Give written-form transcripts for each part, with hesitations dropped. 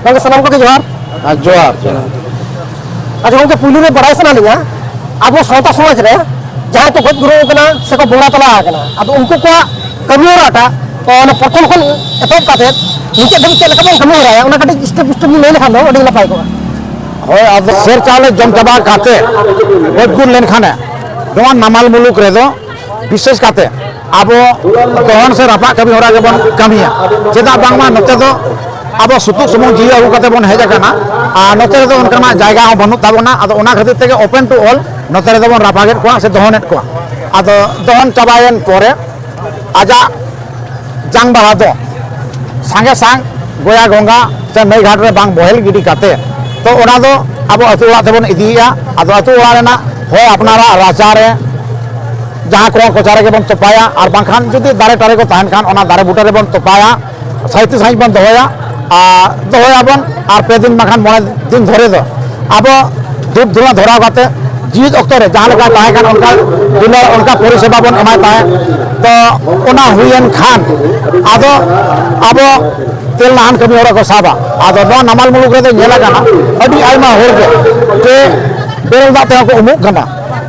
गंगे सलाम को जोहार जोहार अच्छा गंगे पुली रे बड़ाई सना लिया अब सावता समाज रे जहां तो गज गुरु कना से को बोंगा तला कना अब उनको को कमी राटा तो प्रथम खन एतब काते नीचे धम चल का कमी रहा है उना कटी स्टेप स्टेप ले लेखा नो अडी नपाय को होय अब शेर चावल जम चबा काते गज गुर लेन खाने जवान नामाल मुलुक रे दो विशेष काते अब तहन से रपा कमी होरा के बन कमिया चेदा बांगमा नते दो अब सुतुक सुमुंग जी अगु काते बन हेजा काना आ नते दो उनकना जायगा हो बनु ताबोना अदो ओना खातिर तेगे ओपन टू ऑल नते दो बन रापागेट को से दहनेट को अदो दहन चबायन पोरे आजा जांग बाहा दो सांगे सांग गोया गंगा से नई घाट रे बांग बहेल गिडी काते तो ओना दो अब अतु ओड़ा तेबन इदिया अदो अतु ओड़ा रेना होय अपनारा राजा रे जहाँ को कोचारे के बन तोपाया और बांखान जुदी दारे टारे को ताहन खान ओना दारे बुटा रे बन तोपाया साहित्य साहिज बन दोया दोया बन और पे दिन बांखान मोने दिन धरे दो अब धूप धुआं धरा काते जीत अक्तो रे जहाँ लगा ताहे खान उनका दुलार उनका परिसेवा बन एमाय ताहे तो ओना हुयन खान आदो अब तेल नाहन कमी होरा को साबा आदो नो नमाल मुलुक रे दो नेला काना अडी आयमा होर के बेरल दा ते को उमुक कना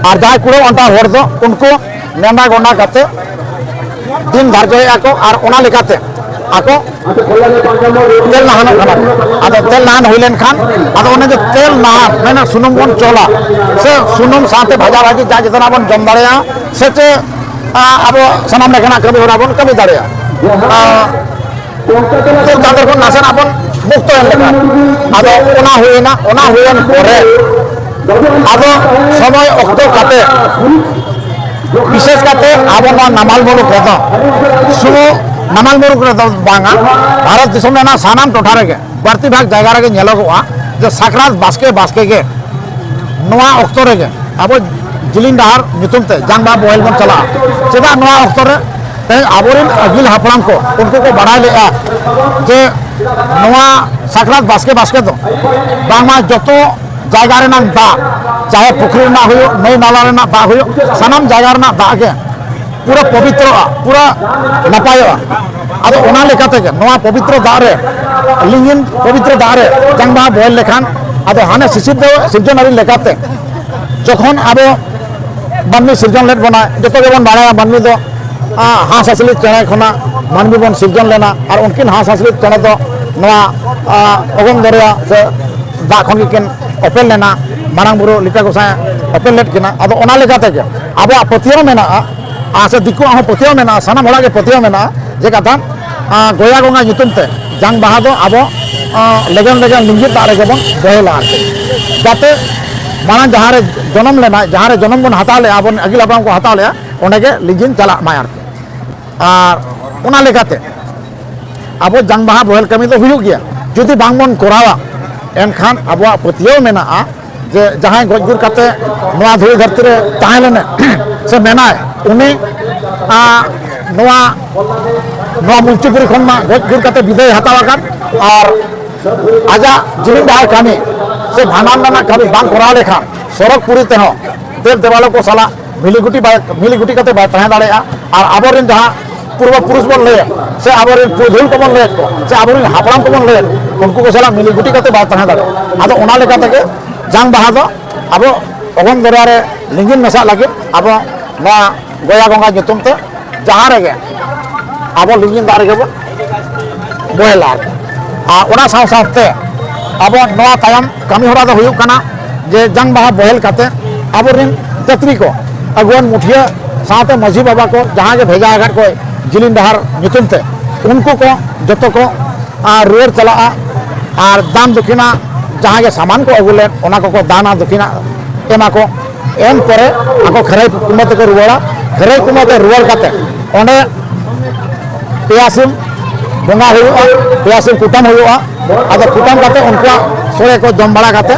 और जहाँ कुड़ो अंटा होर दो उनको नेंदा गोंडा काते दिन धार्य आको और ओना लेकाते आको तेल नाहन खाना आदो तेल नाहन हुइलेन खान आदो ओने जो तेल नाहन मैंने सुनुम बन चोला से सुनुम साथे भाजा भाजी जा जितना बन जम दाड़ेया से चे अब सनाम लेखना कमी होरा बन कमी दाड़ेया तो तादर को नासन अपन मुक्त होन लेखा आदो ओना हुइना पोरे आदो समय अक्तो काते विशेष काते आबो नामाल मुलुक रे दो सुमु नामाल मुलुक रे दो बांगा भारत दिसम ना सानाम टोठा रे के बढ़ती भाग जायगा रे नेलोगोआ जे साकरात बास्के के नोआ अक्तो रे के आबो जिलिन डाहार नितुम ते जांगबा बोहेल बन चला चेदा नोआ अक्तो रे ते आबोरिन अगिल हापड़ाम को उनको को बढ़ाई लेआ जे नोआ साकरात बास्के दो बांगमा जतो जायगा रे नाम दा चाहे पुखरी ना हुयो नई नाला रे ना दा हुयो सानाम जायगा रे ना दा के पूरा पवित्र पूरा नपाय आदो ओना लेकाते के नोआ पवित्र दा रे लिंगिन पवित्र दा रे जंगबा बोल लेखान आदो हाने सिसिर दो सिरजनारी लेकाते जखन आबो मानमी सिरजन लेट बना जतो के बन बाड़ाया मानमी दो हांस असली चणे खना मानमी बन सिरजन लेना और उनकिन हांस असली चणे दो नोआ अगम दरिया से दा खन किन ओपेन लेना मारांग बुरु लिटा गोसाय ओपेन लेट किना आदो ओना लेकाते के आबो पतियो मेना आसे दिकु आहो पतियो मेना सानाम होड़ा के पतियो मेना जे कथा गोया गंगा नितुम ते जांग बाहा दो आबो लेगन लिंगित दारे के बन बहेला जाते माना जहाँ रे जन्म लेना जहाँ रे जन्म बन हता ले आबो अगिल आपन को हता ले ओने के लिंगिन चला मायार और ओना लेकाते आबो जांग बाहा बहेल कमी तो हुयु गया जुदी बांग बन कोरावा एनखान आबो पतियो मेना जे जहाँ गजगुर काते नोआ धुई धरती रे ताहे लेने से मेनाय उनी नोआ मुंचुपुरी खन मा गजगुर काते विदाय हतावा कान और आजा जिलिन डाहार कामी से भांडान ना कभी बांग कोरा लेखा सड़क पुरी ते हो देव देवालो को साला मिलीगुटी काते बा ताहे दाड़ेया और आबोरिन जहाँ पूर्व पुरुष बन ले से आबोरिन पुधुल को बन ले से आबोरिन हापड़ाम को बन ले उनको को साला मिलीगुटी काते बा ताहे दाड़े आदो ओना लेका तके जांग बाहा दो आबो अगम दरिया रे लिंगिन मेसा लगे आबो ना गोया गंगा नितुम ते जहाँ रे आबो लिंगिन दारे के बोहेला आ ओना साव सावते आबो नोआ तायम कमी होरा दो हुयुक कना जे जांग बाहा बोहेल काते आबोरिन तत्री को अगुवन मुठिया साथे मझी बाबा को जहाँ के भेजा आगार को जिलिन डाहार नितुम ते उनको को जतो को रुएर चला और दाम दक्षिणा जहाँ के सामान को अगुले ओना को दाना दक्षिणा एमा को एम परे आको खराई कुमते को रुवाड़ा खराई कुमते रुवाड़ काते ओने पेयासिम बोंगा हुआ पेयासिम कुटम हुआ आदो कुटम काते उनका सोरे को जम बड़ा काते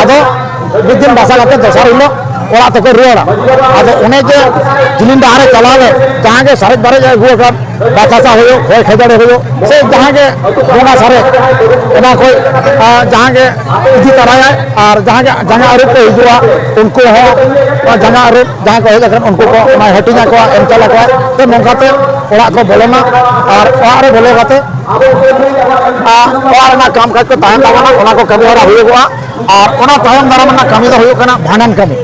आदो बिदिन बासा काते दसार हिलो ᱚᱲᱟᱜ ᱛᱮᱠᱚ ᱨᱩᱣᱟᱹᱲᱟ ᱟᱫᱚ ᱚᱱᱮ ᱡᱮ ᱡᱤᱞᱤᱧ ᱰᱟᱦᱟᱨᱮ ᱪᱟᱞᱟᱣ ᱞᱮᱱ ᱡᱟᱦᱟᱸ ᱜᱮ ᱥᱟᱨᱮᱡ ᱵᱟᱨᱮᱡ ᱟᱹᱜᱩ ᱟᱠᱟᱫ ᱵᱟᱛᱟᱥᱟ ᱦᱩᱭᱩᱜ ᱦᱚᱭ ᱠᱷᱮᱡᱟᱲᱮ ᱦᱩᱭᱩᱜ ᱥᱮ ᱡᱟᱦᱟᱸ ᱜᱮ ᱵᱚᱸᱜᱟ ᱥᱟᱨᱮᱡ ᱚᱱᱟ ᱠᱚ ᱡᱟᱦᱟᱸ ᱜᱮ ᱤᱫᱤ ᱛᱟᱨᱟᱭᱟᱭ ᱟᱨ ᱡᱟᱦᱟᱸ ᱜᱮ ᱡᱟᱸᱜᱟ ᱟᱹᱨᱩᱵ ᱠᱚ ᱦᱤᱡᱩᱜᱼᱟ ᱩᱱᱠᱩ ᱦᱚᱸ ᱡᱟᱸᱜᱟ ᱟᱹᱨᱩᱵ ᱡᱟᱦᱟᱸᱭ ᱠᱚ ᱦᱮᱡ ᱟᱠᱟᱱ ᱩᱱᱠᱩ ᱠᱚ ᱚᱱᱟ ᱦᱟᱹᱴᱤᱧ ᱟᱠᱚᱣᱟ ᱮᱢ ᱪᱟᱞ ᱟᱠᱚᱣᱟ ᱛᱚ ᱱᱚᱝᱠᱟᱛᱮ ᱚᱲᱟᱜ ᱠᱚ ᱵᱚᱞᱚᱱᱟ ᱟᱨ ᱚᱲᱟᱜ ᱨᱮ ᱵᱚᱞᱚ ᱠᱟᱛᱮ ᱚᱲᱟᱜ ᱨᱮᱱᱟग ᱠᱟᱢ ᱠᱟᱡ ᱠᱚ ᱛᱟᱦᱮᱱ ᱛᱟᱵᱚᱱᱟ ᱚᱱᱟ ᱠᱚ ᱠᱟᱹᱢᱤ ᱦᱚᱨᱟ ᱦᱩᱭᱩᱜᱚᱜᱼᱟ ᱟᱨ ᱚᱱᱟ ᱛᱟᱭᱚᱢ ᱫᱟᱨᱟᱢ ᱨᱮᱱᱟᱜ ᱠᱟᱹᱢᱤ ᱫᱚ ᱦᱩᱭᱩᱜ ᱠᱟᱱᱟ ᱵᱷᱟᱸᱰᱟᱱ ᱠᱟᱹᱢᱤ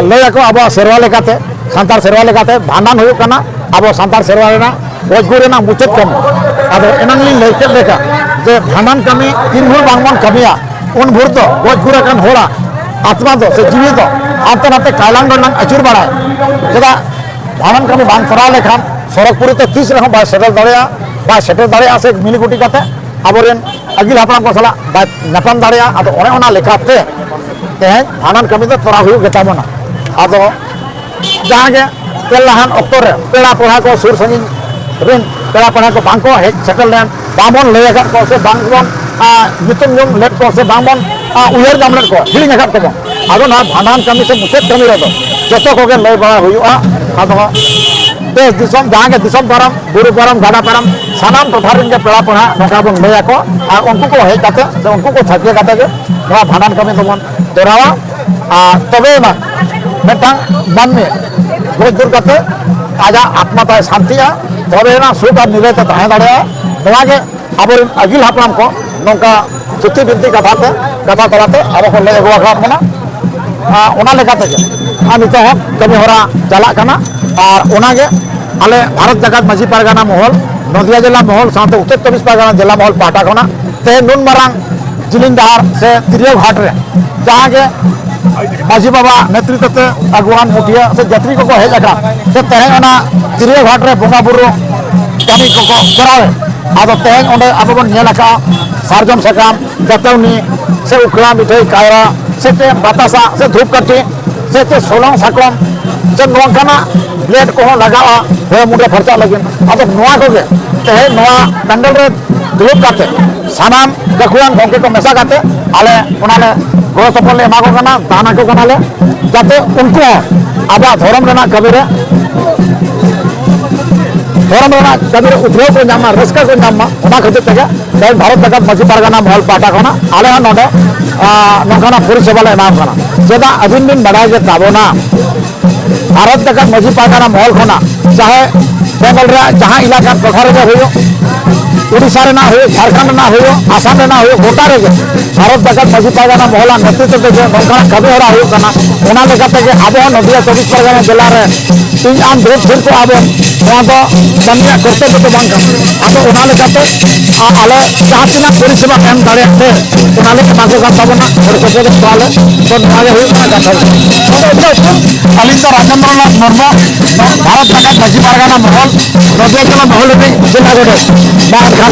ᱞᱟᱹᱭ ᱟᱠᱚ ᱟᱵᱚᱣᱟᱜ ᱥᱮᱨᱣᱟ ᱞᱮᱠᱟᱛᱮ ᱥᱟᱱᱛᱟᱲ ᱥᱮᱨᱣᱟ ᱞᱮᱠᱟᱛᱮ ᱵᱷᱟᱸᱰᱟᱱ ᱦᱩᱭᱩᱜ ᱠᱟᱱᱟ ᱟᱵᱚ ᱥᱟᱱᱛᱟᱲ ᱥᱮᱨᱣᱟ ᱨᱮᱱᱟᱜ ᱜᱚᱡ ᱜᱩᱨ ᱨᱮᱱᱟᱜ ᱢᱩᱪᱟᱹᱫ ᱠᱟᱹᱢᱤ ᱟᱫᱚ ᱮᱱᱟᱝ ᱞᱤᱧ ᱞᱟᱹᱭ ᱠᱮᱫ ᱞᱮᱠᱟ ᱡᱮ ᱵᱷᱟᱸᱰᱟᱱ ᱠᱟᱹᱢᱤ ᱛᱤᱱ ᱵᱷᱳᱨ ᱵᱟᱝᱵᱚᱱ ᱠᱟᱹᱢᱤᱭᱟ ᱩᱱ ᱵᱷᱳᱨ ᱫᱚ ᱜᱚᱡ ᱜᱩᱨ ᱟᱠᱟᱱ ᱦᱚᱲᱟᱜ आत्मा दो से जीवी दो हांते नाते कायलांग दो नंग अचूर बढ़ाए चेदा भांडन कमी बांग करा लेखान सरकपुरी ते 30 रह बाय सेटल दाड़िया से मिलीगुटी काते आबोरेन अगिल हापराम को सला बाय नपन दाड़िया आदो ओने ओना लेखाते तेहें भांडन कमी दो तोरा हुयु गेताबोना आदो जहां गे तेलहान ऑक्टोबर पेड़ा पढ़ा को सुर संगिन रिन पेड़ा पढ़ा को बांग को हेज सेटल लेन बामन ले अगर को से बांगबन नितुम नुम लेट को से बांगबन उयर जामलेट को हिलिंग अगर को आदो ना भांडन कमी से मुचेत कमी रदो जतो को गे लय बड़ा हुयुआ आदो देश दिसम जहां के दिसम परम बुरु परम गाडा परम सानाम टोठारिन के पेड़ा पढ़ा नका बन लय को आ उनको को हेज काते से उनको को थके काते के नवा भांडन कमी तबन तोरावा तबे ना मेटांग मन में गज दूर करते आजा आत्मा ताय शांतिया तबे ना सुख और निरते ताहे दाड़िया नवा के आबोरिन अगिल हापराम को नोंका चुक्ति बिनती कथा तलाते आबो को लय अगुआ खात मना ओना लेकाते के नितो हम कमी होरा चला कना और ओना गे आले भारत जगत माजी पारगाना महल नदिया जिला महल साथे उत्तर 24 परगना जिला महल पाटा खना ते नुन मारांग जिलिंग डहार से तिरिया घाट रे जहां के माजी बाबा नेतृत्व ते अगुवान मुठिया से जत्री को हेज आका से तेहें ओना तिरिया घाट रे बोंगा बुरु कमी को करावे आदो तेहें ओंडे आबो बन नेल आका सारजम सकाम जतौनी से उखला मिठाई कायरा से ते बतासा से धूपकाठी से ते सोलंग साकम से नोंकाना ब्लेड को लगावा हे मुंडे फरचा लगिन आदो नोआ को गे तेहें नोआ पेंडल रे दुलुप काते सानाम गखुआन गंके को मेसा काते आले ओनाले गो सफल एमा को कना दाना को कनाले जाते उनको आबा धर्म रेना कबीरे उठे को नामा रस्का को नामा ओना खातिर तक भारत जगत माजी पारगाना महल पाटा खना आले नोडे नोकाना परिसेवा ले एमा खना जेदा अबिन बिन बड़ाय जे ताबोना भारत जगत माजी पारगाना महल खना चाहे बेंगल रे जहां इलाका टोठा रे होयो उड़ीसा रे ना हो झारखंड ना हो आसाम रे ना हो गोटा रे भारत जगत माजी पारगाना महल नेतृत्व ते नोका कबी होरा हो कना ओना लेकाते के आबो नदिया 24 परगना जिला रे तीन आम भेट फिर को आबो नोआ दो कमिया करते तो बांग आदो ओना लेकाते आले जहां तिना परिसेवा एम दाड़ेते ओना ले मागो का तबना और को के ताले तो नागे हो कना कथा अलिंदा राजेंद्रनाथ मुर्मू भारत जगत माजी पारगाना महल नदिया जिला महल रे जिला गडे बाहर खान